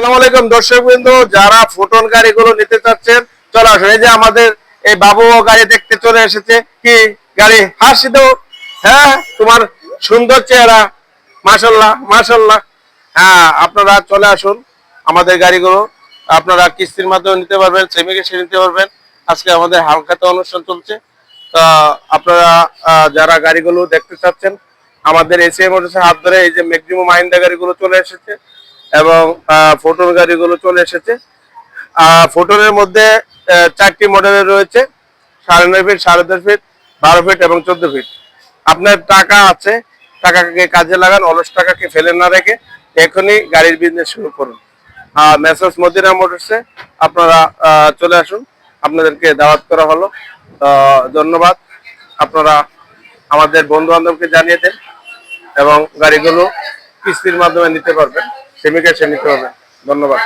আসসালামু আলাইকুম দর্শকবৃন্দ, যারা ফুটন গাড়িগুলো নিতে চাচ্ছেন চলে আসুন। এই যে আমাদের এই বাবু গাড়ি দেখতে চলে এসেছে। কি গাড়ি? হাসি দাও। হ্যাঁ, তোমার সুন্দর চেহারা, মাশাল্লাহ মাশাল্লাহ। হ্যাঁ, আপনারা চলে আসুন। আমাদের গাড়িগুলো আপনারা কিস্তির মাধ্যমে নিতে পারবেন, সেমি কিস্তি নিতে পারবেন। আজকে আমাদের হালখাতা অনুষ্ঠান চলছে। তা আপনারা যারা গাড়িগুলো দেখতে চাচ্ছেন আমাদের এসিএ মোটরসের হাত ধরে এই যে ম্যাক্সিমাম মাহিন্দ্রা গাড়িগুলো চলে এসেছে এবং ফোটন গাড়িগুলো চলে এসেছে। ফোটনের মধ্যে 4টি মডেলের রয়েছে: 9.5 ফিট, 10.5 ফিট, 12 ফিট এবং 14 ফিট। আপনার টাকা আছে, টাকাকে কাজে লাগান, অলস টাকাকে ফেলে না রেখে এখনই গাড়ির বিজনেস শুরু করুন। মেসার্স মদিনা মোটরসে আপনারা চলে আসুন, আপনাদেরকে দাওয়াত করা হলো। ধন্যবাদ। আপনারা আমাদের বন্ধু বান্ধবকে জানিয়ে দেন এবং গাড়িগুলো কিস্তির মাধ্যমে নিতে পারবেন, সেমি ক্যাশে নিতে পারবেন। ধন্যবাদ।